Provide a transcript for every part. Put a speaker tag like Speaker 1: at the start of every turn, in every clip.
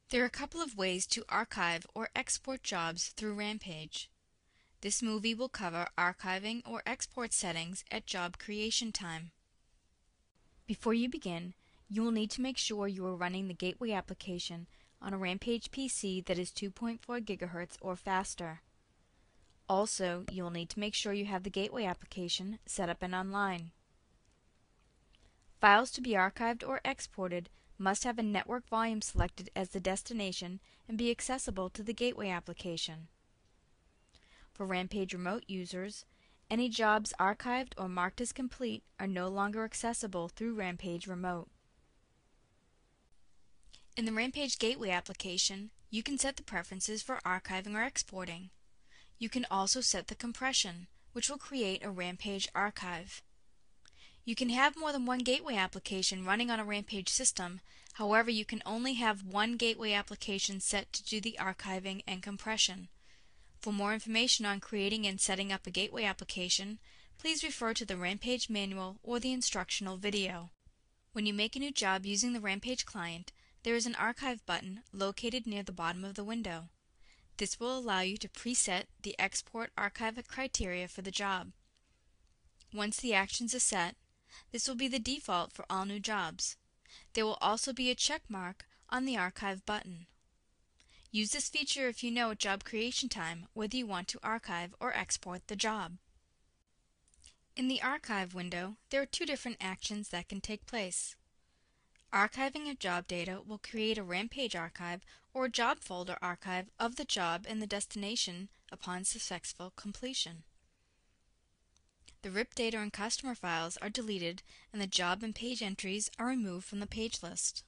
Speaker 1: There are a couple of ways to archive or export jobs through Rampage. This movie will cover archiving or export settings at job creation time. Before you begin, you will need to make sure you are running the Gateway application on a Rampage PC that is 2.4 GHz or faster. Also, you will need to make sure you have the Gateway application set up and online. Files to be archived or exported must have a network volume selected as the destination and be accessible to the Gateway application. For Rampage Remote users, any jobs archived or marked as complete are no longer accessible through Rampage Remote. In the Rampage Gateway application, you can set the preferences for archiving or exporting. You can also set the compression, which will create a Rampage archive. You can have more than one Gateway application running on a Rampage system. However, you can only have one Gateway application set to do the archiving and compression. For more information on creating and setting up a Gateway application, please refer to the Rampage manual or the instructional video. When you make a new job using the Rampage client, there is an archive button located near the bottom of the window. This will allow you to preset the export archive criteria for the job. Once the actions are set, this will be the default for all new jobs. There will also be a check mark on the archive button. Use this feature if you know at job creation time whether you want to archive or export the job. In the archive window, there are two different actions that can take place. Archiving a job data will create a Rampage archive or a job folder archive of the job and the destination upon successful completion. The RIP data and customer files are deleted and the job and page entries are removed from the page list.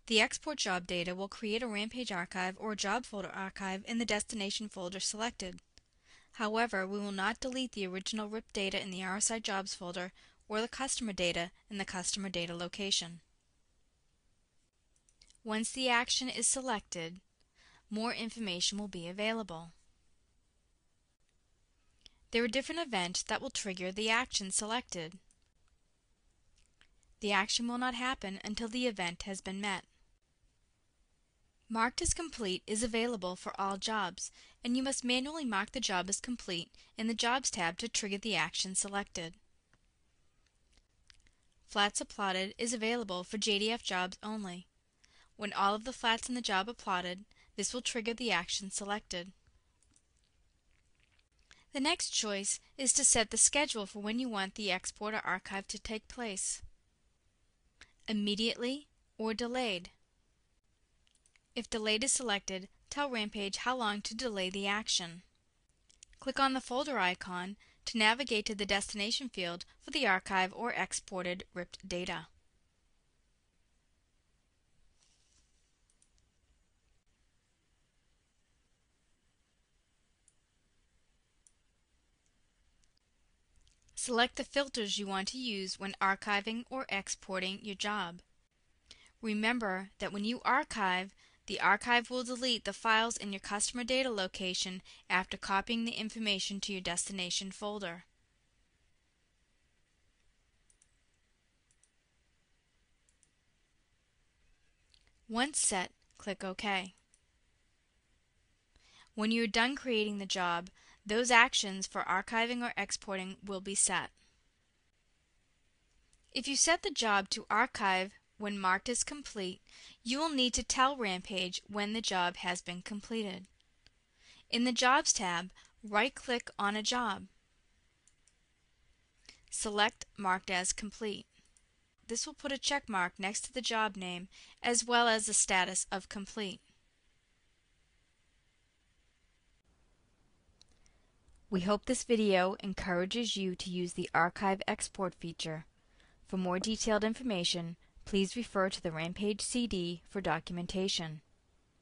Speaker 1: The export job data will create a Rampage archive or a job folder archive in the destination folder selected. However, we will not delete the original RIP data in the RSI jobs folder or the customer data in the customer data location. Once the action is selected, more information will be available. There are different events that will trigger the action selected. The action will not happen until the event has been met. Marked as complete is available for all jobs, and you must manually mark the job as complete in the Jobs tab to trigger the action selected. Flats Applauded is available for JDF jobs only. When all of the flats in the job are plotted, this will trigger the action selected. The next choice is to set the schedule for when you want the export or archive to take place. Immediately or delayed. If delayed is selected, tell Rampage how long to delay the action. Click on the folder icon to navigate to the destination field for the archive or exported RIPed data. Select the filters you want to use when archiving or exporting your job. Remember that when you archive, the archive will delete the files in your customer data location after copying the information to your destination folder. Once set, click OK. When you are done creating the job, those actions for archiving or exporting will be set. If you set the job to archive when marked as complete, you will need to tell Rampage when the job has been completed. In the Jobs tab, right-click on a job. Select Marked as Complete. This will put a check mark next to the job name as well as the status of complete. We hope this video encourages you to use the Archive Export feature. For more detailed information, please refer to the Rampage CD for documentation.